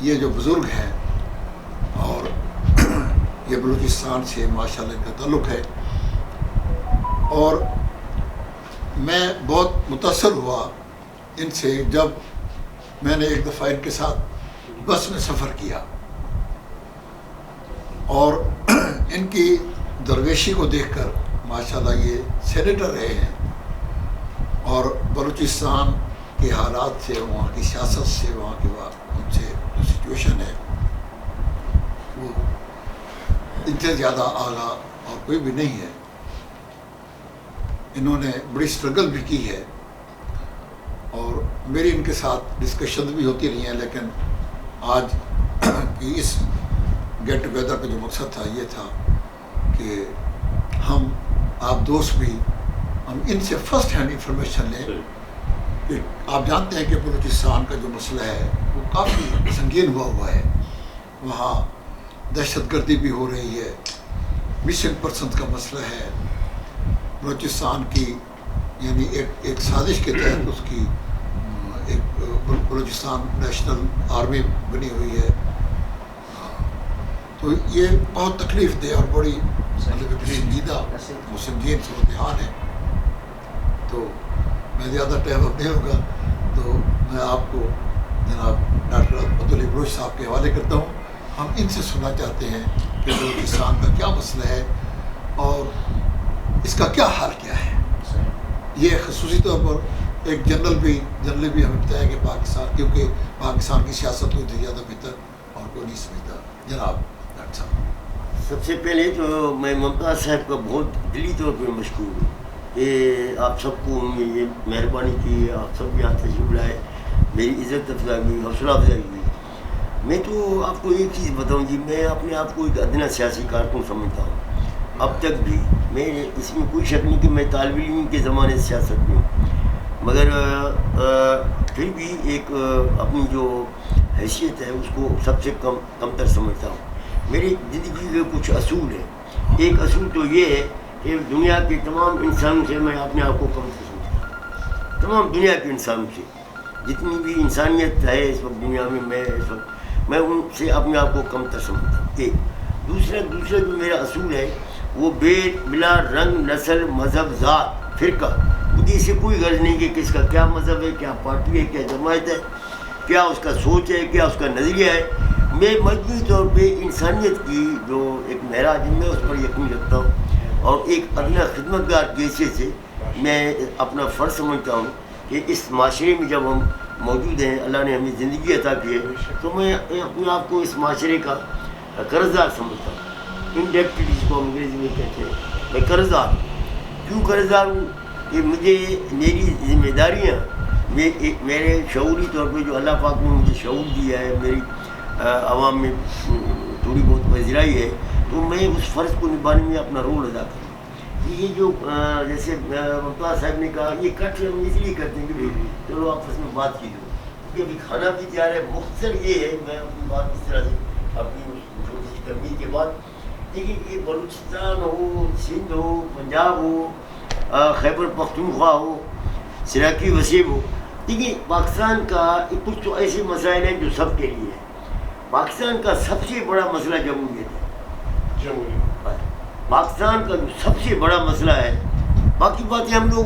یہ جو بزرگ ہیں اور یہ بلوچستان سے ماشاءاللہ ان کا تعلق ہے، اور میں بہت متاثر ہوا ان سے جب میں نے ایک دفعہ ان کے ساتھ بس میں سفر کیا اور ان کی درویشی کو دیکھ کر ماشاءاللہ یہ سینیٹر رہے ہیں اور بلوچستان کے حالات سے، وہاں کی سیاست سے، وہاں کی ان سے جو سچویشن ہے وہ ان سے زیادہ اعلیٰ اور کوئی بھی نہیں ہے. انہوں نے بڑی اسٹرگل بھی کی ہے اور میری ان کے ساتھ ڈسکشن بھی ہوتی رہی ہیں، لیکن آج کی اس گیٹ ٹوگیدر کا جو مقصد تھا یہ تھا کہ ہم آپ دوست بھی ہم ان سے فرسٹ ہینڈ انفارمیشن لیں کہ آپ جانتے ہیں کہ بلوچستان کا جو مسئلہ ہے وہ کافی سنگین ہوا ہے. وہاں دہشت گردی بھی ہو رہی ہے، مسنگ پرسنز کا مسئلہ ہے. بلوچستان کی یعنی ایک سازش کے تحت اس کی ایک بلوچستان نیشنل آرمی بنی ہوئی ہے. تو یہ بہت تکلیف دہ اور بڑی سنجیدہ سنگین صورتحال ہے. تو میں زیادہ ٹائم اب نہیں ہوگا تو میں آپ کو جناب ڈاکٹر عبدالعلی بلوچ صاحب کے حوالے کرتا ہوں. ہم ان سے سننا چاہتے ہیں کہ بلوچستان کا کیا مسئلہ ہے اور اس کا کیا حال کیا ہے. یہ خصوصی طور پر ایک جنرل بھی ہمیں بتایا کہ پاکستان، کیونکہ پاکستان کی سیاست کو زیادہ بہتر اور کوئی نہیں سمجھتا. جناب ڈاکٹر صاحب، سب سے پہلے تو میں ممتاز صاحب کا بہت دلی طور پہ مشکور ہوں کہ آپ سب کو یہ مہربانی کی، آپ سب یہاں تشریف لائے، میری عزت افزائی ہوئی، حوصلہ افزائی ہوئی. میں تو آپ کو ایک چیز بتاؤں جی، میں اپنے آپ کو ایک ادنا سیاسی کارکن سمجھتا ہوں. اب تک بھی میں اس میں کوئی شک نہیں کہ میں طالب علم کے زمانے سے سیاست میں ہوں، مگر پھر بھی ایک اپنی جو حیثیت ہے اس کو سب سے کمتر سمجھتا ہوں. میری زندگی کے کچھ اصول ہیں. ایک اصول تو یہ ہے کہ دنیا کے تمام انسانوں سے میں اپنے آپ کو کم سمجھتا ہوں. تمام دنیا کے انسانوں سے جتنی بھی انسانیت ہے اس وقت دنیا میں میں ان سے اپنے آپ کو کمتر سمجھتا ہوں. ایک دوسرا جو میرا اصول ہے وہ بلا رنگ، نسل، مذہب، ذات، فرقہ، مجھے اسے کوئی غرض نہیں کہ کس کا کیا مذہب ہے، کیا پارٹی ہے، کیا جماعت ہے، کیا اس کا سوچ ہے، کیا اس کا نظریہ ہے. میں مجموعی طور پہ انسانیت کی جو ایک معراج ہے میں اس پر یقین رکھتا ہوں اور ایک ادنا خدمت گار کی حیثیت سے میں اپنا فرض سمجھتا ہوں کہ اس معاشرے میں جب ہم موجود ہیں، اللہ نے ہمیں زندگی عطا کی ہے، تو میں اپنے آپ کو اس معاشرے کا قرض دار سمجھتا ہوں. انڈیپٹڈ جس کو انگریزی میں کہتے ہیں. میں قرض دار ہوں. کیوں قرض دار ہوں؟ کہ مجھے میری ذمہ داریاں میرے شعوری طور پہ جو اللہ پاک نے مجھے شعور دیا ہے، میری عوام میں تھوڑی بہت پذیرائی ہے، تو میں اس فرض کو نبھانے میں اپنا رول ادا کروں. یہ جو جیسے ممتاز صاحب نے کہا، یہ کٹ ہم اس لیے کرتے ہیں کہ چلو آپس میں بات کی دو، کیونکہ ابھی کھانا بھی تیار ہے. مختصر یہ ہے، میں اپنی بات اس طرح سے اپنی چھوٹی سی ترمیم کے بعد، دیکھیے یہ بلوچستان ہو، سندھ ہو، پنجاب ہو، خیبر پختونخوا ہو، سراکی وسیب ہو، دیکھیے پاکستان کا کچھ تو ایسے مسائل ہیں جو سب کے لیے ہیں. پاکستان کا سب سے بڑا مسئلہ جمہوریت ہے. پاکستان کا جو سب سے بڑا مسئلہ ہے، باقی باتیں ہم لوگ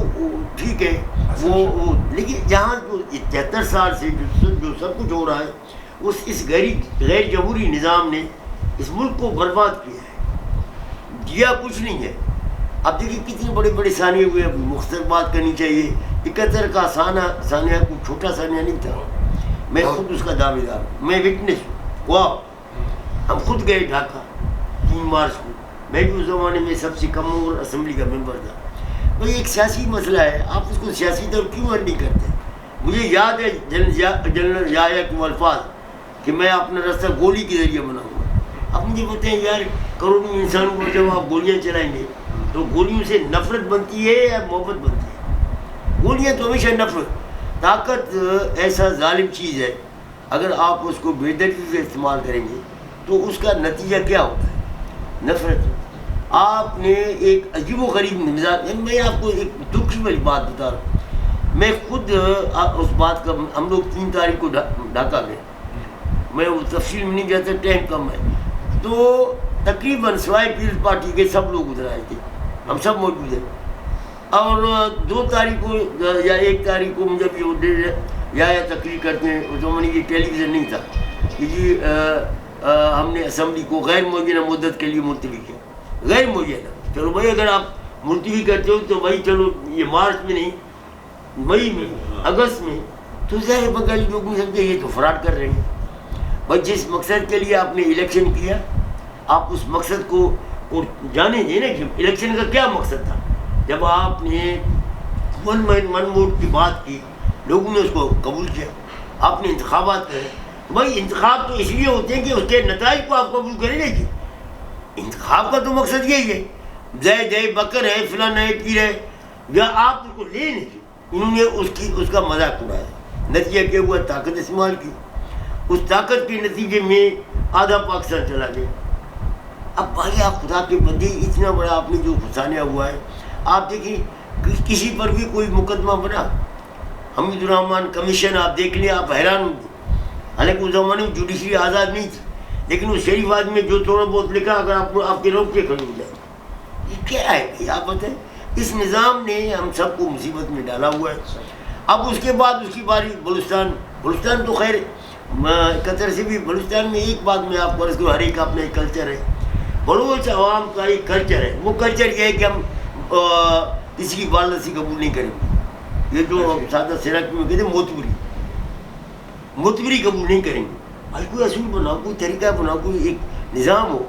ٹھیک ہے وہ لیکن جہاں جو 73 سال سے جو سب کچھ ہو رہا ہے، اس غیر جمہوری نظام نے اس ملک کو برباد کیا ہے، دیا کچھ نہیں ہے. اب دیکھیے کتنے بڑے بڑے ثانیے ہوئے. اب مختصر بات کرنی چاہیے. 71 کا ثانیہ کوئی چھوٹا ثانیہ نہیں تھا. میں خود اس کا دعوے دار ہوں، میں وٹنس ہوں. واہ، ہم خود گئے ڈھاکہ 3 مارچ کو. میں بھی اس زمانے میں سب سے کم عمر اسمبلی کا ممبر تھا. بھائی ایک سیاسی مسئلہ ہے، آپ اس کو سیاسی طور کیوں حل نہیں کرتے؟ مجھے یاد ہے جنرل یحییٰ کے الفاظ کہ میں اپنا راستہ گولی کے ذریعے بناؤں گا. اب مجھے بتائیں یار، کروڑوں انسانوں کو جب آپ گولیاں چلائیں گے تو گولیوں سے نفرت بنتی ہے یا محبت بنتی ہے؟ گولیاں تو ہمیشہ نفرت. طاقت ایسا ظالم چیز ہے، اگر آپ اس کو بے دردی سے استعمال کریں گے تو اس کا نتیجہ کیا ہوتا ہے؟ نفرت. آپ نے ایک عجیب و غریب مزاج. میں آپ کو ایک دکھ والی بات بتا رہا ہوں. میں خود اس بات کا، ہم لوگ 3 تاریخ کو ڈھاکہ گئے. میں وہ تفصیل میں نہیں جاتا، ٹائم کم ہے. تو تقریباً سوائے پیپلز پارٹی کے سب لوگ ادھر آئے تھے، ہم سب موجود ہیں. اور 2 تاریخ کو یا 1 تاریخ کو جب یہ یا تقریر کرتے ہیں، اس زمانے یہ ٹیلی ویژن نہیں تھا کہ جی ہم نے اسمبلی کو غیر معینہ مدت کے لیے ملتوی کیا. غیر معینہ، چلو بھائی اگر آپ ملتوی کرتے ہو تو بھائی چلو یہ مارچ میں نہیں، مئی میں، اگست میں، تو ظاہر بنگالی لوگ نہیں سمجھے یہ تو فراڈ کر رہے ہیں. بھائی جس مقصد کے لیے آپ نے الیکشن کیا، آپ اس مقصد کو جانے دیں نا کہ الیکشن کا کیا مقصد تھا. جب آپ نے ون ووٹ کی بات کی، لوگوں نے اس کو قبول کیا، آپ نے انتخابات کرے. بھائی انتخاب تو اس لیے ہوتے ہیں کہ اس کے نتائج کو آپ قبول کریں گے. انتخاب کا تو مقصد یہی ہے، زید ہے، بکر ہے، فلاں ہے، پیر ہے، یا آپ اس کو لے نہیں. انہوں نے اس کا مذاق اڑایا. نتیجہ کیا ہوا؟ طاقت استعمال کی. اس طاقت کے نتیجے میں آدھا پاکستان چلا گیا. اب بھائی آپ خدا کے بندے، اتنا بڑا آپ نے جو فسانیہ ہوا ہے، آپ دیکھیں کسی پر بھی کوئی مقدمہ بنا، حمید الرحمان کمیشن آپ دیکھ لیں، آپ حیران ہوں گے. حالانکہ اس زمانے میں جوڈیشری آزاد نہیں تھی، لیکن اس شریف آدمی میں جو تھوڑا بہت لکھا، اگر آپ کے روک کے کھڑے ہو جائے. یہ کیا ہے بھائی آپ بتائیں؟ اس نظام نے ہم سب کو مصیبت میں ڈالا ہوا ہے. اب اس کے بعد اس کی باری بلوچستان تو خیر قطر سے بھی. بلوچستان میں ایک بات میں آپ کو عرض کروں، ہر ایک اپنا ایک کلچر ہے. بلوچ عوام کا ایک کلچر ہے. وہ کلچر یہ ہے کہ ہم کسی کی بالرسی قبول نہیں کریں گے. یہ جو سادہ سرک میں کہتے ہیں موتبری قبول نہیں کریں گے. بھائی کوئی اصول بناؤ، کوئی طریقہ بناؤ، کوئی ایک نظام ہو.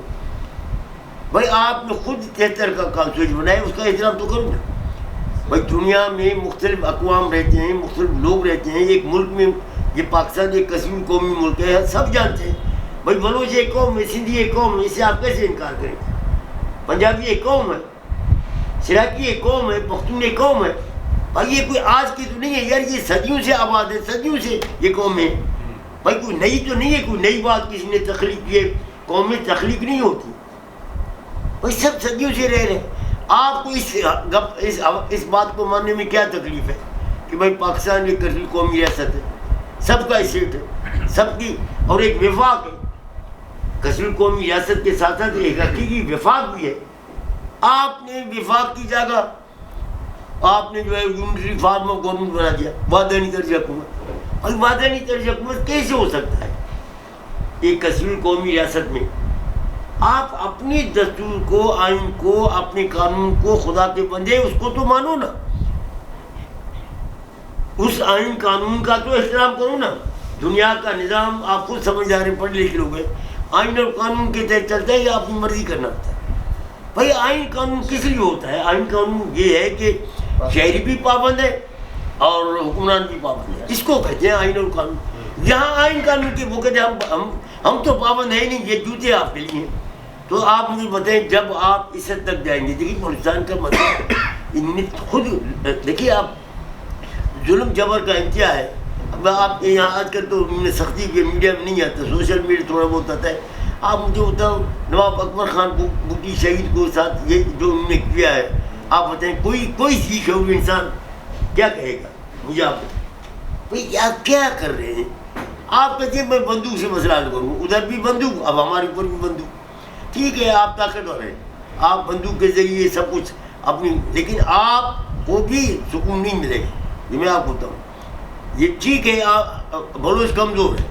بھائی آپ نے خود 73 کا کانسٹیٹیوشن بنایا، اس کا احترام تو کرو نا. بھائی دنیا میں مختلف اقوام رہتے ہیں، مختلف لوگ رہتے ہیں. ایک ملک میں، یہ پاکستان ایک کثیر قومی ملک ہے، سب جانتے ہیں. بھائی بلوچ ایک قوم ہے، سندھی ایک قوم ہے، اس سے آپ کیسے انکار کریں؟ پنجابی ایک قوم ہے، سراکی ایک قوم ہے، پختون ایک قوم ہے. بھائی یہ کوئی آج کی تو نہیں ہے یار، یہ صدیوں سے آباد ہے، صدیوں سے یہ قوم ہے. بھائی کوئی نئی تو نہیں ہے، کوئی نئی بات کسی نے تخلیق کی ہے. قومیں تخلیق نہیں ہوتی، بھائی سب صدیوں سے رہ رہے ہیں. آپ کو اس بات کو ماننے میں کیا تکلیف ہے کہ بھائی پاکستان ایک کثیر قومی ریاست ہے، سب کا اسٹیٹ ہے، سب کی، اور ایک وفاق ہے. کثیر قومی ریاست کے ساتھ ساتھ ایک حقیقی وفاق بھی ہے. آپ نے وفاق کی جگہ آپ نے جو ہے یونٹری فارم آف گورنمنٹ بنا دیا، وحدانی طرز حکومت. اور وحدانی طرز حکومت کیسے ہو سکتا ہے ایک کثیر قومی ریاست میں؟ آپ اپنی دستور کو، آئین کو، اپنے قانون کو، خدا کے بندے اس کو تو مانو نا. اس آئین قانون کا تو احترام کرو نا. دنیا کا نظام آپ خود سمجھدار ہیں، پڑھے لکھے لوگ ہیں. آئین اور قانون کے تحت چلتا ہے یا اپنی مرضی کرنا ہوتا ہے؟ بھائی آئین قانون کس لیے ہوتا ہے؟ آئین قانون یہ ہے کہ شہری بھی پابند ہے اور حکمران بھی پابند ہے. اس کو کہتے ہیں آئین اور قانون. یہاں آئین قانون کے وہ کہتے ہیں ہم تو پابند ہے نہیں، یہ جوتے آپ کے لیے. تو آپ مجھے بتائیں جب آپ اس حد تک جائیں گے. دیکھیے بلوچستان کا مسئلہ ان نے خود دیکھیے، آپ ظلم جبر کا انتہا ہے. اب آپ یہاں آج کل تو انہوں نے سختی کی، میڈیا میں نہیں آتا، سوشل میڈیا تھوڑا بہت آتا ہے. آپ مجھے بتاؤ نواب اکبر خان بھٹی شہید کو ساتھ یہ جو انہوں نے کیا ہے، آپ بتائیں کوئی سیکھ ہے وہ انسان کیا کہے گا؟ مجھے آپ بھائی آپ کیا کر رہے ہیں؟ آپ کہتے ہیں میں بندوق سے مسئلہ حل کروں، ادھر بھی بندوق، اب ہمارے اوپر بھی بندوق. ٹھیک ہے آپ طاقتور ہیں، آپ بندوق کے ذریعے سب کچھ اپنی، لیکن آپ کو بھی سکون نہیں ملے گا. یہ میں آپ کو بتاؤں، یہ ٹھیک ہے آپ بلوچ کمزور ہے،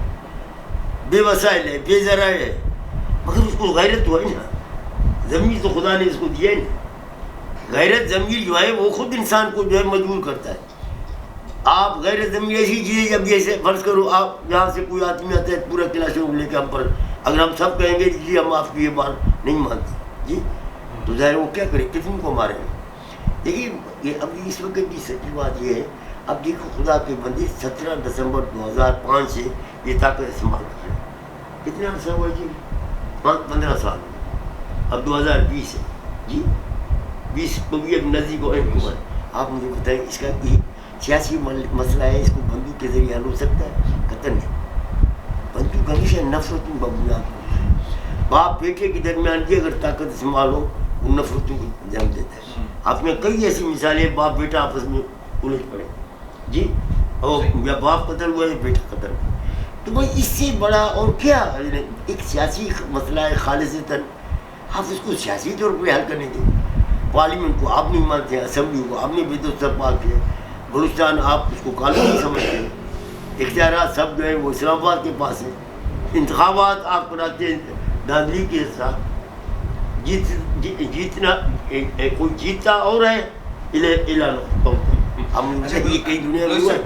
بے وسائل ہے، بے ذرائع ہے، مگر اس کو غیرت تو ہے نا. ضمیر تو خدا نے اس کو دیا ہے نا. غیرت ضمیر جو ہے وہ خود انسان کو جو ہے مجبور کرتا ہے. آپ غیرت ضمیر ایسی چیز ہے، جب جیسے فرض کرو آپ یہاں سے کوئی آدمی آتا ہے پورا کلاس روم لے کے ہم پر، اگر ہم سب کہیں گے جی ہم آپ کی یہ بات نہیں مانتے جی، تو ظاہر وہ کیا کرے، کتنے کو مارے گا. دیکھیے یہ ابھی اس وقت کی سچی بات یہ ہے. اب دیکھو خدا کے بندے 17 دسمبر 2005 سے یہ طاقت استعمال کر رہے ہیں. کتنے عرصہ ہوا جی؟ 15 سال. اب 2020 ہے جی، 20 کو بھی اب نزدیک ہو حکومت. آپ مجھے بتائیں اس کا سیاسی مسئلہ ہے، اس کو بندوق کے ذریعے حل ہو سکتا ہے؟ قطعاً نہیں. بندوق ہمیشہ نفرتوں کا بنیاد ہوتی ہے. باپ بیٹے کے درمیان بھی اگر طاقت استعمال ہو وہ نفرتوں کو جنم دیتا ہے. آپ میں کئی ایسی مثالیں باپ بیٹا آپس میں الجھ پڑے جی، اور یا باپ قتل ہوا ہے بیٹا قتل ہوا. تو بھائی اس سے بڑا اور کیا ایک سیاسی مسئلہ ہے خالصتاً، آپ اس کو سیاسی طور پہ حل کرنے دیں. پارلیمنٹ کو آپ نہیں مانتے ہیں، اسمبلی کو آپ نے بھی تو سب پاک ہے، بلوچستان آپ اس کو قانون نہیں سمجھتے ہیں، اختیارات سب جو ہیں وہ اسلام آباد کے پاس ہیں، انتخابات آپ کراتے ہیں دھاندلی کے ساتھ، جیتنا کوئی جیتتا اور ہے اعلان ہم یہ کئی دنیا میں ہوا ہے.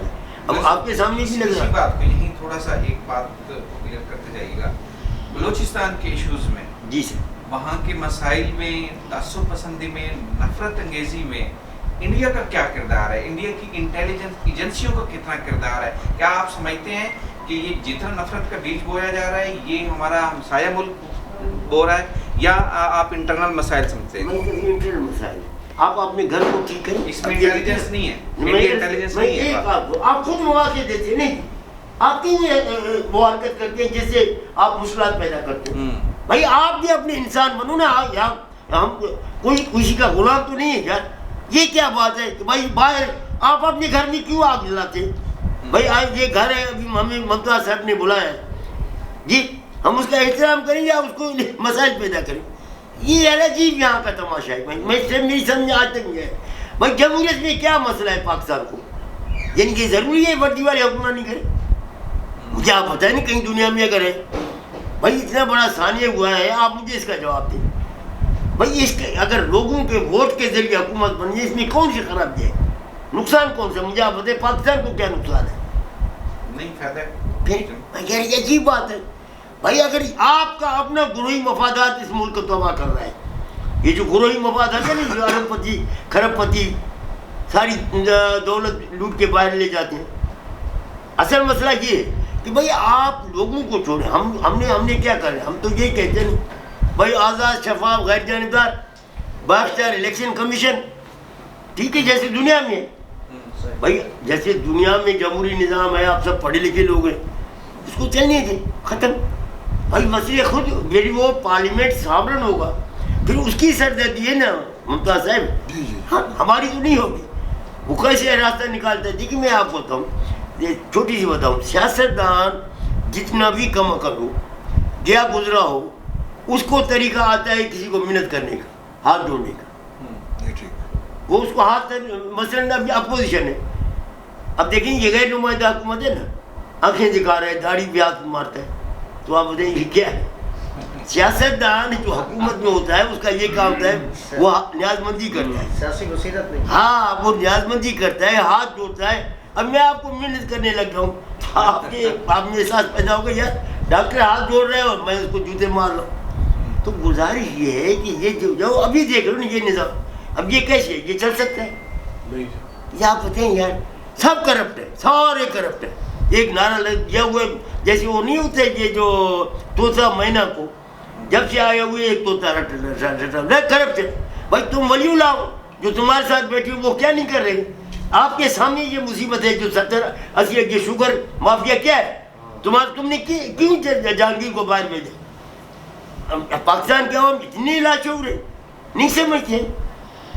اب آپ کے سامنے بھی لگ رہا ہے. بات کو یہیں تھوڑا سا ایک بات کلیئر کرتے جائیے گا. بلوچستان کے ایشوز میں، جی سر، وہاں کے مسائل میں، تعصب پسندی میں، نفرت انگیزی میں انڈیا کا کیا کردار ہے؟ انڈیا کی انٹیلیجنس ایجنسیوں کا کتنا کردار ہے؟ کیا آپ سمجھتے ہیں کہ یہ جتنا نفرت کا بیج بویا جا رہا ہے یہ ہمارا ہمسایہ ملک بو رہا ہے، یا آپ انٹرنل مسائل سمجھتے ہیں؟ انٹرنل مسائل. آپ اپنے گھر کو ٹھیک کریں، اس میں انٹیلیجنس نہیں ہے، انڈیا انٹیلیجنس نہیں ہے. آپ خود مواقع دیتے نہیں، آپ کی وہ حرکت کرتے ہیں جس سے آپ مشکلات پیدا کرتے ہیں. بھائی آپ بھی اپنے انسان بنو نا، ہم کوئی کسی کا غلام تو نہیں ہے یار. یہ کیا بات ہے کہ بھائی باہر آپ اپنے گھر میں کیوں آگ جلاتے ہیں؟ بھائی آج یہ گھر ہے، ابھی ہمیں ممتا صاحب نے بلایا ہے جی، ہم اس کا احترام کریں یا اس کو مسائل پیدا کریں؟ یہ ہے عجیب یہاں کا تماشا ہے. میں میری سمجھ آج تک نہیں ہے بھائی جمہوریت میں کیا مسئلہ ہے پاکستان کو، یعنی کہ ضروری ہے وردی والے حکمرانی کرے؟ مجھے آپ بتائیں نہیں کہیں دنیا میں اگر ہے. بھائی اتنا بڑا ثانیہ ہوا ہے، آپ مجھے اس کا جواب دیں. بھائی اس کے اگر لوگوں کے ووٹ کے ذریعے حکومت بن جائے، اس میں کون سی خرابی ہے؟ نقصان کون سا؟ مجھے آپ بتائیں پاکستان کو کیا نقصان ہے؟ نہیں فائدہ. پھر یہ عجیب بات ہے بھائی. اگر آپ کا اپنا گروہی مفادات اس ملک کو تباہ کر رہا ہے، یہ جو گروہی مفادات ہے نا، جو ارب پتی کھرب پتی ساری دولت لوٹ کے باہر لے جاتے ہیں، اصل مسئلہ یہ ہے کہ بھائی آپ لوگوں کو چھوڑیں. ہم نے کیا کریں؟ ہم تو یہی کہتے ہیں بھائی آزاد، شفاف، غیر جانبدار، بااختیار الیکشن کمیشن، ٹھیک ہے جیسے دنیا میں ہے. بھائی جیسے دنیا میں جمہوری نظام ہے، آپ سب پڑھے لکھے لوگ ہیں، اس کو چلنے دیں، ختم. بھائی مسئلے خود میری وہ پارلیمنٹ سابرن ہوگا، پھر اس کی سردردی ہے نا ممتاز صاحب. ہاں ہماری تو نہیں ہوگی. وہ کیسے راستہ نکالتا ہے؟ دیکھیے میں آپ کو بتاؤں، چھوٹی سی بتاؤں، سیاستدان جتنا بھی کم عقل ہو، گیا گزرا ہو، اس کو طریقہ آتا ہے کسی کو منت کرنے کا، ہاتھ جوڑنے کا. وہ اس کو ہاتھ، مثلاً اب اپوزیشن ہے، اب دیکھیں یہ غیر نمائندہ حکومت ہے نا، آنکھیں دکھا رہا ہے، داڑھی بھی ہاتھ مارتا ہے، تو آپ بتائیں یہ کیا ہے؟ سیاستدان جو حکومت میں ہوتا ہے اس کا یہ کام ہوتا ہے، وہ نیاز مندی کرتا ہے، سیاسی بصیرت نہیں. ہاں وہ نیاز مندی کرتا ہے، ہاتھ جوڑتا ہے. اب میں آپ کو محنت کرنے لگ جاؤں، آپ میں احساس پیدا ہوگا یار ڈاکٹر ہاتھ جوڑ رہے ہیں اور میں اس کو جوتے مار رہا ہوں. تو گزارش یہ ہے کہ یہ جو ابھی دیکھ رہے ہو نا یہ نظام، اب یہ کیسے یہ چل سکتا ہے؟ یہ آپ بتائیں یار، سب کرپٹ ہے، سارے کرپٹ ہے. ایک نعرہ لگ گیا ہوا جیسے وہ نہیں ہوتے یہ جو طوطا مینا کو جب سے آئے ہوئے ایک طوطا کرپٹ ہے. بھائی تم ولی اللہ ہو، جو تمہارے ساتھ بیٹھی ہو وہ کیا نہیں کر رہے؟ آپ کے سامنے یہ مصیبت ہے جو 70-80 یہ شوگر مافیا کیا ہے تم نے کیوں جہانگیر کو باہر بھیجا؟ پاکستان کے عوام اتنے لاچور ہیں، نہیں سمجھتے.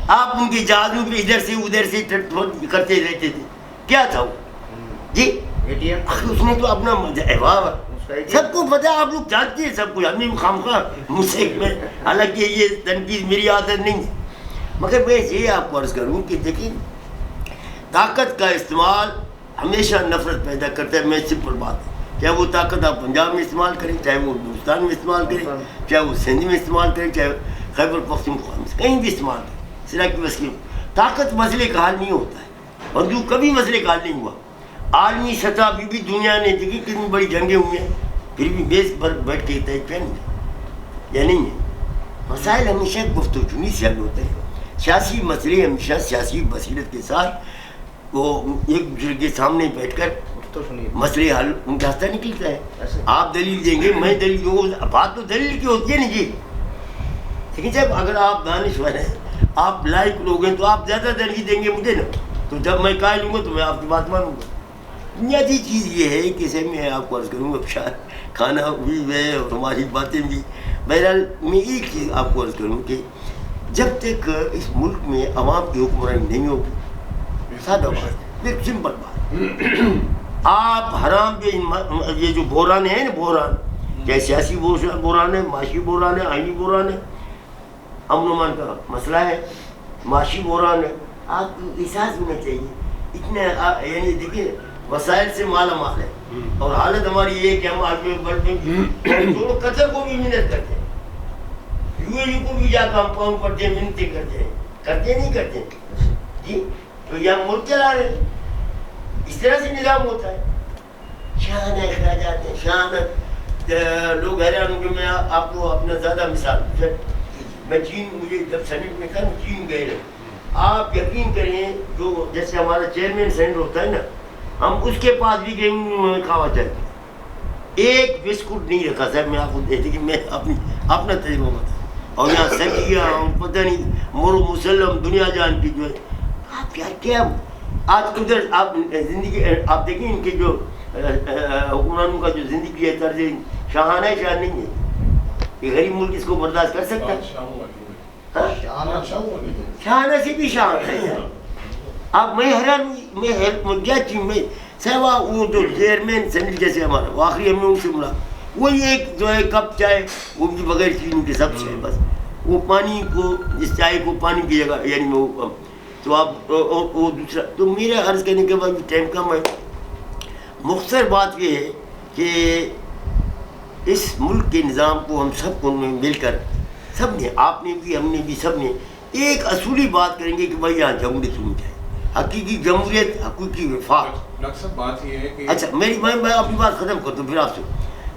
آپ ان کے جہازوں پہ ادھر سے ادھر سے کرتے رہتے تھے، کیا تھا وہ جی؟ اس نے تو اپنا سب کو پتا، آپ لوگ جانتے ہیں سب کچھ. ہمیں خامخواہ مجھ سے میں، حالانکہ یہ تنقید میری عادت نہیں ہے، مگر میں یہ آپ کو عرض کروں کہ دیکھیں طاقت کا استعمال ہمیشہ نفرت پیدا کرتا ہے. میں سمپل بات ہے، چاہے وہ طاقت آپ پنجاب میں استعمال کریں، چاہے وہ ہندوستان میں استعمال کریں، چاہے وہ سندھ میں استعمال کریں، چاہے خیبر پختونخوا میں کہیں بھی استعمال کریں. سراکی وسیع طاقت مسئلے کا حل نہیں ہوتا ہے، اور جو کبھی مسئلے کا حل نہیں ہوا. عالمی سطح بھی دنیا نے دیکھی کتنی بڑی جنگیں ہوئی ہیں، پھر بھی بیس پر بیٹھ کے طے پہ نہیں ہے یا نہیں ہے. مسائل ہمیشہ گفتگو چنی سے حل ہوتے ہیں. سیاسی مسئلے ہمیشہ سیاسی بصیرت کے ساتھ وہ ایک دوسرے کے سامنے بیٹھ کر مسئلے حل ان کا راستہ نکلتا ہے. آپ دلیل دیں گے، میں دلیل دوں گا، بات تو دلیل کی ہوتی ہے نا جی. لیکن جب اگر آپ دانشور ہیں، آپ لائق لوگ ہیں، تو آپ زیادہ دلیل دیں گے مجھے نا، تو جب میں قائل ہوں گا تو میں آپ کی بات مانوں گا. بنیادی چیز یہ ہے کہ سے میں آپ کو عرض کروں گا، شاید کھانا بھی ہے اور ہماری باتیں بھی. بہرحال میں ایک چیز آپ کو عرض کروں کہ جب تک اس ملک میں عوام کی حکمرانی نہیں ہوگی، سادہ بات، ایک سمپل بات، آپ حرام پہ یہ جو بحران ہے نا، بحران چاہے سیاسی بحران ہے، معاشی بحران ہے، آئینی بحران ہے، امن و امان کا مسئلہ ہے، معاشی بحران ہے، آپ کو احساس ہونا چاہیے اتنے یعنی دیکھیے وسائل سے مالا مال ہے، اور حالت ہماری یہ ہے کہ ہم آدمی جو قتل کو بھی محنت کرتے ہیں، یو کو بھی جا کر ہم پاؤں پڑتے ہیں، محنتیں کرتے نہیں کرتے جی، تو یہاں ملک چلا رہے ہیں، اس طرح سے نظام ہوتا ہے، شان اخراجات ہیں، شان لوگ حیران ہوں کہ میں آپ کو اپنا زیادہ مثال میں چین، مجھے جب سینٹ میں تھا چین گئے رہے، آپ یقین کریں جو جیسے ہمارا چیئرمین سینٹ ہوتا ہے نا، ہم اس کے پاس بھی گئے کھاوا چاہتے ایک بسکٹ نہیں رکھا صاحب، میں آپ کو دیکھتے کہ میں اپنا تجربہ بتا، اور یہاں سچیا پتہ نہیں مرو مسلم دنیا جان کی جو ہے، آپ کیا آج ادھر آپ زندگی آپ دیکھیں ان کے جو حکمرانوں کا جو زندگی ہے طرز شاہانہ شان نہیں ہے، یہ غریب ملک اس کو برداشت کر سکتا ہے؟ شاہانہ سے بھی شاہانہ ہے، آپ میں حیران میں کیا چیز میں سوا وہ جو چیئرمین سینٹ جیسے ہمارا وہ آخری ہم نے ان سے ملا، وہی ایک جو ہے کپ چائے وہ بھی بغیر چینی کے سب سے بس، وہ پانی کو اس چائے کو پانی کی جگہ یعنی وہ، تو آپ وہ دوسرا، تو میرا عرض کرنے کے بعد ٹائم کم ہے، مختصر بات یہ ہے کہ اس ملک کے نظام کو ہم سب کو مل کر سب نے، آپ نے بھی، ہم نے بھی، سب نے ایک اصولی بات کریں گے کہ بھائی یہاں جمہوریت ہونی چاہیے، حقیقی جمہوریت، حقیقی وفاق۔ بات یہ ہے کہ اچھا میں اپنی بات ختم کرتا ہوں پھر آپ سے،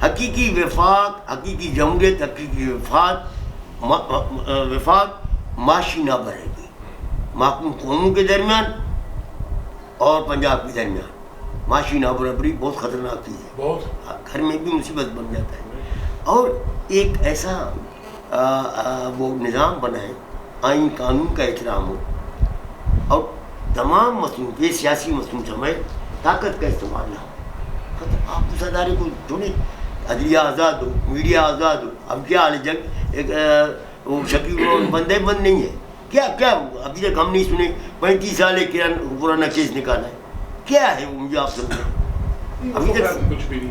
حقیقی وفاق، حقیقی جمہوریت، حقیقی وفاق معاشی نہ بڑھے گی، محکوم قوموں کے درمیان اور پنجاب کے درمیان معاشی نابرابری بہت خطرناک چیز ہے، بہت گھر میں بھی مصیبت بن جاتا ہے، اور ایک ایسا وہ نظام بنا ہے، آئین قانون کا احترام ہو، اور تمام مصنوع یہ سیاسی مصنوع سمیت طاقت کا استعمال نہ ہو، آپ اس ادارے کو چھوڑیں، عدلیہ آزاد ہو، میڈیا آزاد ہو، اب کیا حال ہے جنگ ایک وہ شکیل بندے بند نہیں ہے، کیا ابھی تک ہم نہیں سنے 35 سال ایک پرانا کیس نکالا ہے، کیا ہے وہ مجھے آپ سمجھیں ابھی تک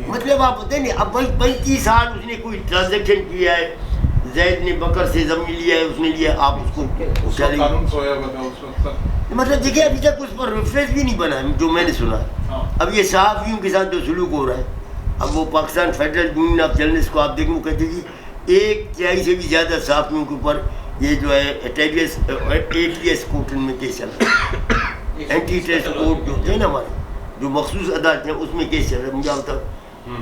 مطلب آپ بتائیں نہیں، اب 35 سال اس نے کوئی ٹرانزیکشن کیا ہے، زید نے بکر سے زمین لیا ہے، اس نے لیا، آپ اس کو مطلب دیکھیں ابھی تک اس پر ریفرنس بھی نہیں بنا ہے جو میں نے سنا ہے، اب یہ صحافیوں کے ساتھ جو سلوک ہو رہا ہے، اب وہ Pakistan federal union of journalist کو آپ دیکھیں، وہ کہتے ہیں کہ 1/3 سے بھی زیادہ صحافیوں کے اوپر یہ جو ہے ATS کورٹ میں کیس چل رہا ہے، اینٹی ٹیررسٹ کورٹ جو ہوتے ہیں نا ہمارے جو مخصوص عدالتیں ہیں اس میں کیس چل رہا ہے، مجھے بتاؤ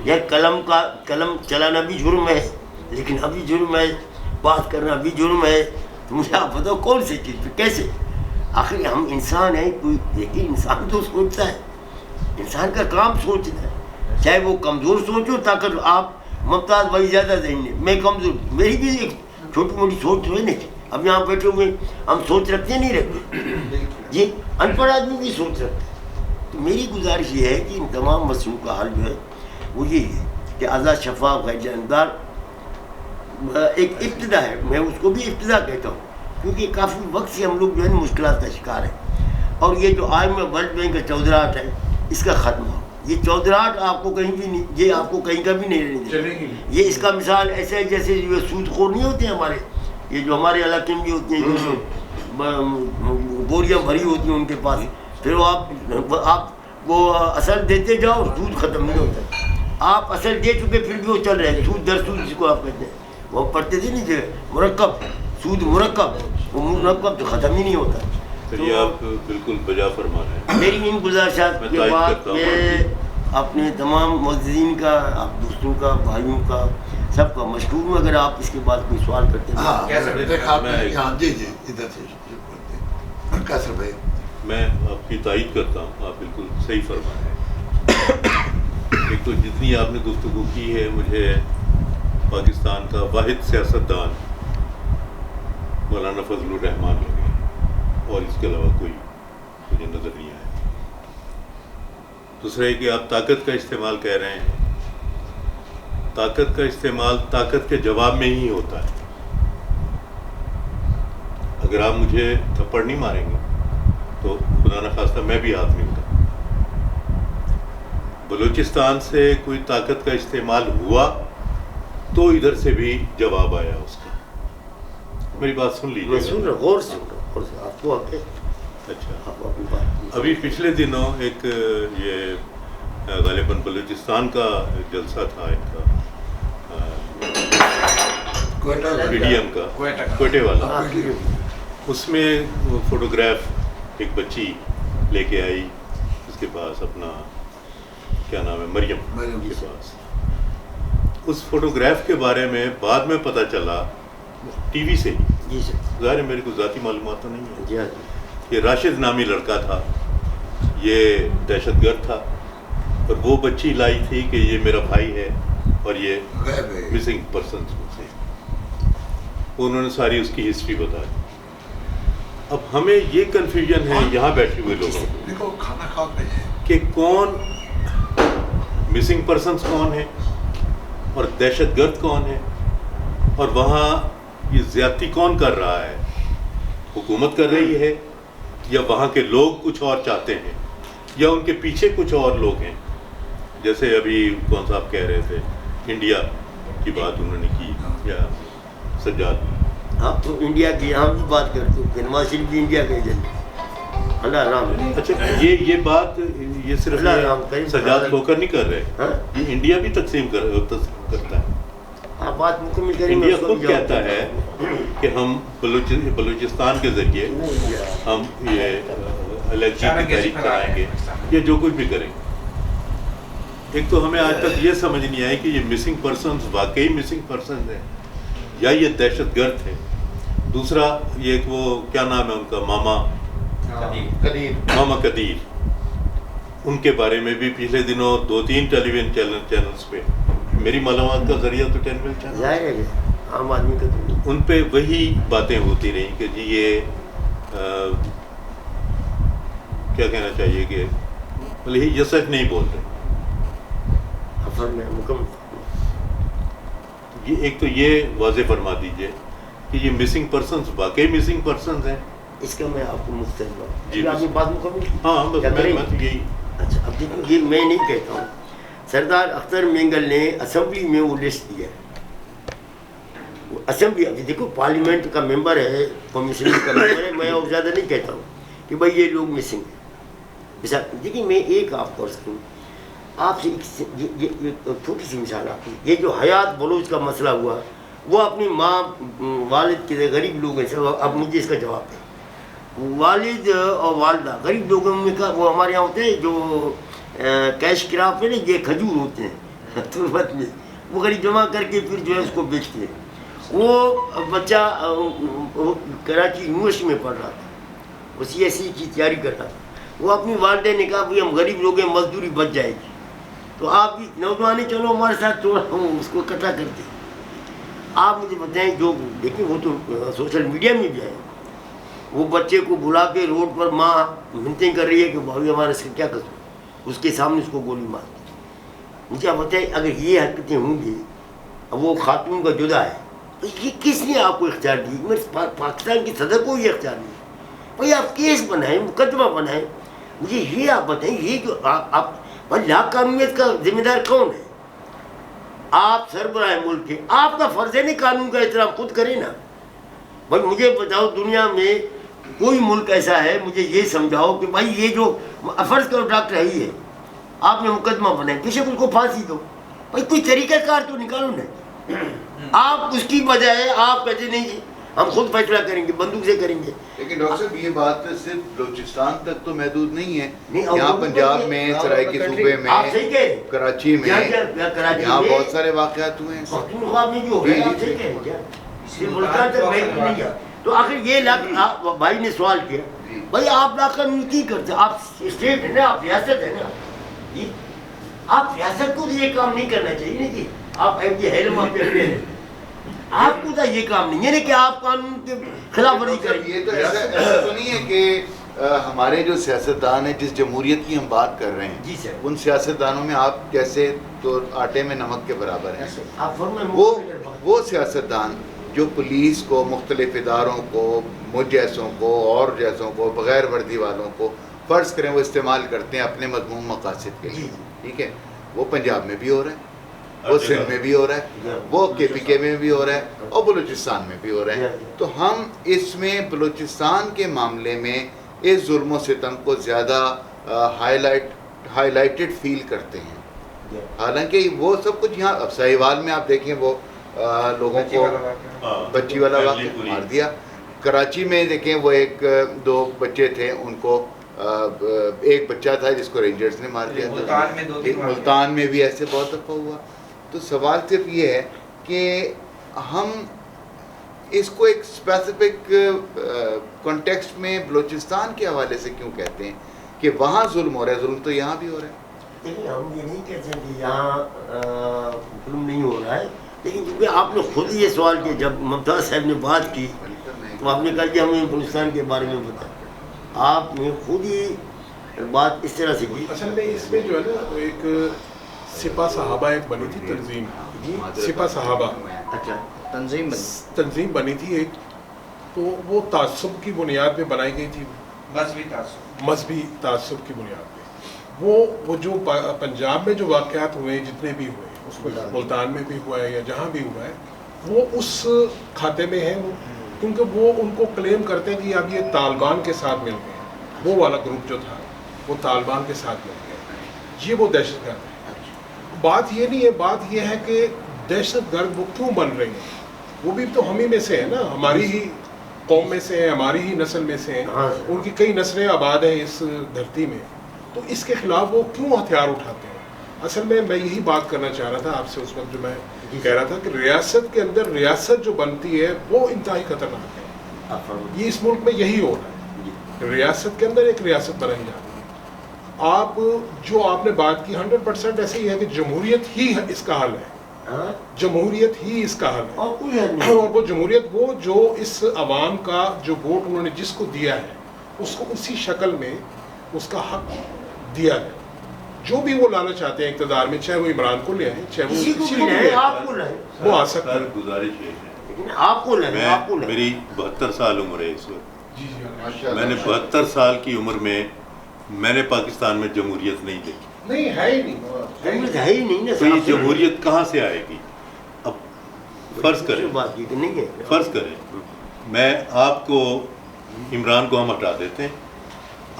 یہ قلم چلانا بھی جرم ہے، لیکن ابھی جرم ہے، بات کرنا بھی جرم ہے، تو مجھے آپ بتاؤ کون سی چیز پہ کیسے؟ آخر ہم انسان ہیں، کوئی دیکھیں انسان تو سوچتا ہے، انسان کا کام سوچنا ہے، چاہے وہ کمزور سوچ ہو، طاقت، آپ ممتاز بھائی زیادہ ذہنی، میں کمزور، میری بھی ایک چھوٹی موٹی سوچ ہے نہیں، اب یہاں بیٹھے ہوئے ہم سوچ رکھتے نہیں رکھتے جی، ان پڑھ آدمی بھی سوچ رکھتے، تو میری گزارش یہ ہے کہ ان تمام مسئلوں کا حل جو ہے وہ یہی ہے کہ آزاد شفاف غیر جانبدار ایک ابتدا ہے، میں اس کو بھی ابتدا کہتا ہوں، کیونکہ کافی وقت سے ہم لوگ جو ہے مشکلات کا شکار ہیں، اور یہ جو IMF ورلڈ بینک کا چودراہٹ ہے اس کا ختم ہو، یہ چودراہٹ آپ کو کہیں بھی نہیں، یہ آپ کو کہیں کا بھی نہیں رہنے دے، یہ اس کا مثال ایسا ہے جیسے جو سود خور نہیں ہوتے ہیں ہمارے، یہ جو ہمارے علاقے میں بھی ہوتے ہیں، جو بوریاں بھری ہوتی ہیں ان کے پاس، پھر وہ آپ وہ اصل دیتے جاؤ، سود ختم نہیں ہوتا، آپ اصل دے چکے پھر بھی وہ چل رہے ہیں، سود در سود جس کو آپ کہتے ہیں، وہ پڑھتے تھے نہیں تھے مرکب، سود مرکب، وہ مرکب تو ختم ہی نہیں ہوتا۔ یہ آپ بالکل بجا فرما رہے ہیں۔ میری ان گزارشات کے بعد میں اپنے تمام معززین کا، آپ دوستوں کا، بھائیوں کا، سب کا مشکور ہوں، اگر آپ اس کے بعد کوئی سوال کرتے ہیں۔ میں آپ کی تائید کرتا ہوں، آپ بالکل صحیح فرما رہے ہیں۔ ایک تو جتنی آپ نے گفتگو کی ہے، مجھے پاکستان کا واحد سیاستدان مولانا فضل الرحمان لگے، اور اس کے علاوہ کوئی مجھے نظر نہیں آیا۔ دوسرا ہے کہ آپ طاقت کا استعمال کہہ رہے ہیں، طاقت کا استعمال طاقت کے جواب میں ہی ہوتا ہے۔ اگر آپ مجھے تھپڑ نہیں ماریں گے تو خدا نخواستہ میں بھی ہاتھ نہیں اٹھاؤں، بلوچستان سے کوئی طاقت کا استعمال ہوا تو ادھر سے بھی جواب آیا اس کا. میری بات سن میں لیجیے. سن رہا ہوں، غور سے آپ کو اچھا، آپ اپنی بات. ابھی پچھلے دنوں ایک یہ غالباً بلوچستان کا جلسہ تھا ان کا پی ڈی ایم کا، کوئٹے والا. اس میں فوٹوگراف ایک بچی لے کے آئی، اس کے پاس اپنا کیا نام ہے، مریم کے پاس. اس فوٹوگراف کے بارے میں بعد میں پتہ چلا ٹی وی سے. جی سر. ظاہر ہے میرے کو ذاتی معلومات تو نہیں ہے. جی ہاں. یہ راشد نامی لڑکا تھا، یہ دہشت گرد تھا، اور وہ بچی لائی تھی کہ یہ میرا بھائی ہے اور یہ مسنگ پرسنس میں سے. انہوں نے ساری اس کی ہسٹری بتائی. اب ہمیں یہ کنفیوژن ہے یہاں بیٹھے ہوئے لوگوں کو کھانا کھا رہے ہیں کہ کون مسنگ پرسنس کون ہے اور دہشت گرد کون ہے، اور وہاں یہ زیادتی کون کر رہا ہے. حکومت کر رہی ہے یا وہاں کے لوگ کچھ اور چاہتے ہیں یا ان کے پیچھے کچھ اور لوگ ہیں. جیسے ابھی کون صاحب کہہ رہے تھے انڈیا کی بات انہوں نے کی، یا سجاد. آپ تو انڈیا کی ہم بھی بات کرتے ہیں، نواز شریف بھی انڈیا کے ایجنٹ. اللہ رام. اچھا، یہ بات یہ صرف سجاد کھوکر نہیں کر رہے، یہ انڈیا بھی تقسیم کرتا ہے. آپ بات مکمل کریں. انڈیا خود کہتا ہے کہ ہم بلوچستان کے ذریعے ہم یہ الیکشن کی تحریک کرائیں گے یا جو کچھ بھی کریں گے. ایک تو ہمیں آج تک یہ سمجھ نہیں آئی کہ یہ مسنگ پرسنز واقعی مسنگ پرسنز ہیں یا یہ دہشت گرد ہے. دوسرا یہ کہ وہ کیا نام ہے ان کا، ماما قدیر، ان کے بارے میں بھی پچھلے دنوں 2-3 ٹیلی ویژن چینلز پہ، میری معلومات کا ذریعہ تو ٹیلی ویژن چینل، ظاہر ہے عام آدمی کا تو ان پہ وہی باتیں ہوتی رہیں کہ جی یہ کیا کہنا چاہیے کہ یہ سچ نہیں بول رہے. مکمل. یہ ایک تو یہ واضح فرما دیجئے کہ یہ مسنگ پرسنز واقعی مسنگ پرسنز ہیں. اس کا میں آپ کو مستقبل جی آپ نے بات مکمل. ہاں بس میں تو یہی. اچھا، اب دیکھیں یہ میں نہیں کہتا ہوں. سردار اختر مینگل نے اسمبلی میں وہ لسٹ دیا. اسمبلی ابھی دیکھو پارلیمنٹ کا ممبر ہے، کمیشن کا ممبر ہے. میں اور زیادہ نہیں کہتا ہوں کہ بھائی یہ لوگ مسنگ ہیں. دیکھیں میں ایک آپ کو سکوں آپ سے ایک چھوٹی سی مثال آپ کی. یہ جو حیات بلوچ کا مسئلہ ہوا، وہ اپنی ماں والد کے غریب لوگ ہیں. اب مجھے اس کا جواب دیں. والد اور والدہ غریب لوگوں میں کا وہ ہمارے یہاں ہوتے ہیں جو کیش کراپ میں نا یہ کھجور ہوتے ہیں تربت میں، وہ غریب جمع کر کے پھر جو ہے اس کو بیچتے ہیں. وہ بچہ کراچی یونیورسٹی میں پڑھ رہا تھا، وہ CSE کی تیاری کر رہا تھا. وہ اپنی والدہ نے کہا بھائی ہم غریب لوگ ہیں، مزدوری بچ جائے گی تو آپ بھی نوجوان چلو ہمارے ساتھ تھوڑا ہم اس کو اکٹھا کرتے. آپ مجھے بتائیں جو دیکھیں وہ تو سوشل میڈیا میں بھی ہے، وہ بچے کو بلا کے روڈ پر ماں منتیں کر رہی ہے کہ بھائی ہمارا اس کا کیا قصور، اس کے سامنے اس کو گولی مار دی. مجھے آپ بتائیں اگر یہ حرکتیں ہوں گی، اب وہ خاتون کا جدا ہے، تو یہ کس نے آپ کو اختیار دی؟ پاکستان کی صدر کو یہ اختیار نہیں. بھائی آپ کیس بنائیں، مقدمہ بنائیں. مجھے یہ آپ بتائیں یہ جو آپ لاکھ قانونیت کا ذمہ دار کون ہے؟ آپ سربراہ ملک کے، آپ کا فرض ہے نہیں قانون کا احترام خود کریں نا. بھائی مجھے بتاؤ دنیا میں کوئی ملک ایسا ہے، مجھے یہ سمجھاؤ کہ بھائی یہ جو فرض کرو ڈاکٹر ہے ہی ہے، آپ نے مقدمہ بنایا، کسی کو پھانسی دو. بھائی کوئی طریقہ کار تو نکالو نا. آپ اس کی بجائے آپ کہتے نہیں جی ہم خود فیصلہ کریں گے، بندوق سے کریں گے. لیکن ڈاکٹر صاحب یہ بات صرف بلوچستان تک تو محدود نہیں ہے. نہیں، یہاں پنجاب میں، سرائیکی صوبے میں، کراچی میں، یہاں بہت سارے واقعات ہوئے ہیں. پختونخوا میں بھی ہو رہا ہے. آپ صحیح کہہ رہے ہیں کیا؟ ملکان تک محدود نہیں ہے. تو آخر یہ بھائی نے سوال کیا بھائی آپ لاقانونی کی کرتے، آپ اسٹیٹ ہے نا، آپ ریاست ہے نا جی، آپ ریاست کو یہ کام نہیں کرنا چاہیے نا جی. آپ آپ کو یہ کام نہیں ہے کہ آپ قانون کے خلاف ورزی کریں. یہ تو ایسا تو نہیں ہے کہ ہمارے جو سیاستدان ہیں، جس جمہوریت کی ہم بات کر رہے ہیں جی سر، ان سیاستدانوں میں آپ جیسے تو آٹے میں نمک کے برابر ہیں. وہ سیاستدان جو پولیس کو، مختلف اداروں کو، مجھ جیسوں کو اور جیسوں کو، بغیر وردی والوں کو فرض کریں وہ استعمال کرتے ہیں اپنے مذموم مقاصد کے لیے. ٹھیک ہے, وہ پنجاب میں بھی ہو رہا ہے, وہ سندھ میں بھی ہو رہا ہے, وہ KPK میں بھی ہو رہا ہے, اور بلوچستان میں بھی ہو رہا ہے. تو ہم اس میں بلوچستان کے معاملے میں اس ظلم و ستم کو زیادہ ہائی لائٹڈ فیل کرتے ہیں, حالانکہ وہ سب کچھ یہاں اب سہیوال میں آپ دیکھیں وہ لوگوں کو بچی والا واقعہ مار دیا. کراچی میں دیکھیں وہ ایک دو بچے تھے, ان کو ایک بچہ تھا جس کو رینجرز نے مار دیا تھا. ملتان میں بھی ایسے بہت دفعہ ہوا. تو سوال صرف یہ ہے کہ ہم اس کو ایک اسپیسیفک کانٹیکسٹ میں بلوچستان کے حوالے سے کیوں کہتے ہیں کہ وہاں ظلم ہو رہا ہے؟ ظلم تو یہاں بھی ہو رہا ہے. دیکھیں ہم یہ نہیں کہتے ہیں کہ یہاں ظلم نہیں ہو رہا ہے, لیکن کیونکہ آپ نے خود یہ سوال کیا, جب ممتاز صاحب نے بات کی تو آپ نے کہا کہ ہمیں بلوچستان کے بارے میں بتائیں. آپ نے خود ہی بات اس طرح سے کی. اصل میں اس میں جو ہے نا ایک سپاہ صحابہ ایک بنی تھی تنظیم, سپاہ صحابہ اچھا تنظیم بنی تھی ایک, تو وہ تعصب کی بنیاد پہ بنائی گئی تھی, مذہبی تعصب کی بنیاد پہ. وہ جو پنجاب میں جو واقعات ہوئے جتنے بھی ہوئے, اس کو ملتان میں بھی ہوا ہے یا جہاں بھی ہوا ہے, وہ اس کھاتے میں ہے. وہ کیونکہ وہ ان کو کلیم کرتے ہیں کہ اب یہ طالبان کے ساتھ مل گئے, وہ والا گروپ جو تھا وہ طالبان کے ساتھ مل گئے, یہ وہ دہشت گرد ہے. بات یہ نہیں ہے, بات یہ ہے کہ دہشت گرد وہ کیوں بن رہے ہیں, وہ بھی تو ہم ہی میں سے ہیں نا, ہماری ہی قوم میں سے ہیں, ہماری ہی نسل میں سے ہیں, ان کی کئی نسلیں آباد ہیں اس دھرتی میں. تو اس کے خلاف وہ کیوں ہتھیار اٹھاتے ہیں؟ اصل میں یہی بات کرنا چاہ رہا تھا آپ سے اس وقت, جو میں کہہ رہا تھا کہ ریاست کے اندر ریاست جو بنتی ہے وہ انتہائی خطرناک ہے. یہ اس ملک میں یہی ہو رہا ہے, ریاست کے اندر ایک ریاست بنائی جاتی ہے. آپ جو آپ نے بات کی 100% ایسے ہی ہے کہ جمہوریت ہی اس کا حل ہے, جمہوریت ہی اس کا حل ہے. اور وہ جمہوریت وہ جو اس عوام کا جو ووٹ انہوں نے جس کو دیا ہے اس کو اسی شکل میں اس کا حق دیا ہے. جو بھی وہ لانا چاہتے ہیں اقتدار میں, چاہے وہ عمران کو لے آئیں, چاہے وہ کسی کو بھی لے آئیں, وہ آ سکتا ہے. گزارش یہ ہے, آپ کو لیں, میری 72 سال عمر ہے اس وقت. جی میں نے 72 سال کی عمر میں نے پاکستان میں جمہوریت نہیں دیکھی. نہیں ہے ہی نہیں, تو یہ جمہوریت کہاں سے آئے گی؟ اب فرض کریں میں آپ کو, عمران کو ہم ہٹا دیتے ہیں,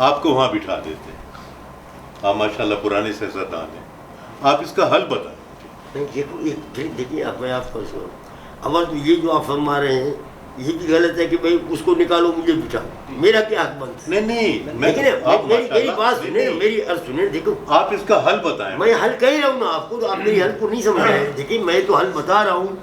آپ کو وہاں بٹھا دیتے ہیں, آپ ماشاءاللہ پرانے سیاستدان ہیں, آپ اس کا حل بتائیں. دیکھیے میں آپ کو اول تو یہ جو آپ فرما رہے ہیں یہ بھی غلط ہے کہ بھائی اس کو نکالو مجھے بٹھاؤ, میرا کیا حق بنتا ہے؟ نہیں, میری بات سنیں, میری عرض سنیں. دیکھو آپ اس کا حل بتائیں. میں حل کہہ رہا ہوں نا آپ کو, تو آپ میری حل کو نہیں سمجھ رہے ہیں. دیکھیے میں تو حل بتا رہا ہوں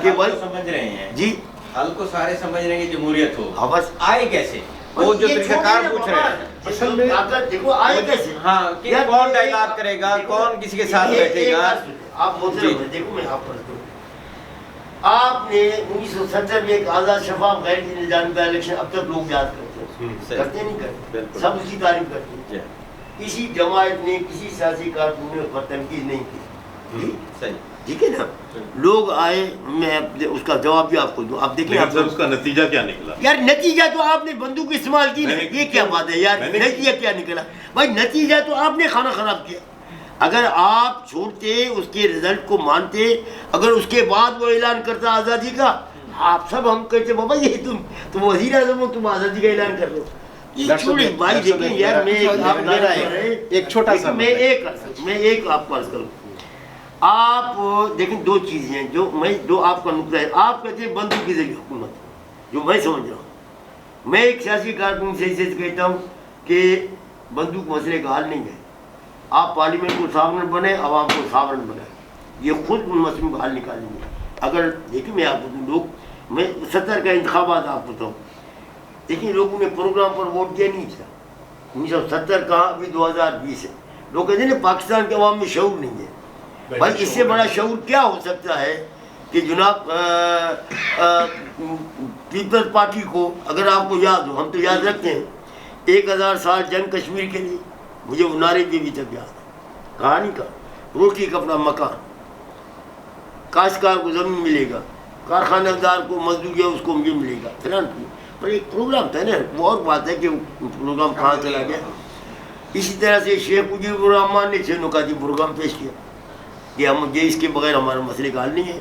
کہ بھائی سمجھ رہے ہیں جی, حل کو سارے سمجھ رہے ہیں کہ جمہوریت ہو, بس آئے کیسے وہ جو طریقہ کار پوچھ رہے ہیں. اصل میں دیکھو آئے کیسے, ہاں کہ کون ڈائلاگ کرے گا, کون کسی کے ساتھ بیٹھے گا. آپ دیکھو میں آپ پر آپ نے 1970 میں ایک آزاد شفاف غیر نظامی کا الیکشن اب تک لوگ یاد کرتے نہیں کرتے, سب اس کی تعریف کرتے ہیں. کسی جماعت نے کسی سیاسی کارکن نے اس پر تنقید نہیں کی, ٹھیک ہے نا. لوگ آئے, میں اس کا جواب بھی آپ کو دوں. آپ دیکھیں اس کا نتیجہ کیا نکلا؟ یار نتیجہ تو آپ نے بندوق استعمال کی, یہ کیا بات ہے یار, نتیجہ کیا نکلا بھائی؟ نتیجہ تو آپ نے کھانا خراب کیا. اگر آپ چھوڑتے, اس کے رزلٹ کو مانتے, اگر اس کے بعد وہ اعلان کرتا آزادی کا, آپ سب ہم کہتے بابا یہ تم وزیر اعظم ہو, تم آزادی کا اعلان کر رہے ہو. یہ چھوڑے بھائی, دیکھیں یار میں ایک چھوٹا سا میں ایک آپ کو عرض کروں. آپ دیکھیں دو چیزیں ہیں جو آپ کا نقطہ ہے. آپ کہتے ہیں بندوق کی ذریعے حکومت, جو میں سمجھ رہا ہوں. میں ایک سیاسی کارکن سے کہتا ہوں کہ بندوق مسئلے کا حل نہیں ہے. آپ پارلیمنٹ کو ساورن بنے, عوام کو ساورن بنائیں, یہ خود ان مسئلوں کا حل نکالیں گے. اگر دیکھیں میں آپ کو لوگ, میں 70 کا انتخابات آپ بتاؤں, دیکھیں لوگوں نے پروگرام پر ووٹ دیا نہیں تھا. 1970 کا ابھی 2020 ہے. لوگ کہتے ہیں نا پاکستان کے عوام میں شعور نہیں ہے. بھائی اس سے بڑا شعور کیا ہو سکتا ہے کہ جناب پیپلز پارٹی کو, اگر آپ کو یاد ہو, ہم تو یاد رکھتے ہیں 1000 سال جنگ کشمیر کے لیے, مجھے وہ نعرے بھی ابھی تک یاد ہے. کہانی کا روٹی کا اپنا مکان, کاشتکار کو زمین ملے گا, کارخانہ دار کو مزدور ہے اس کو مجھے ملے گا. پر ایک پروگرام تھا نا, وہ اور بات ہے کہ پروگرام کہاں چلا گیا. اسی طرح سے شیخ مجیب الرحمان نے 6 نکاتی پروگرام پیش کیا کہ ہم یہ اس کے بغیر ہمارا مسئلے کا حل نہیں ہے.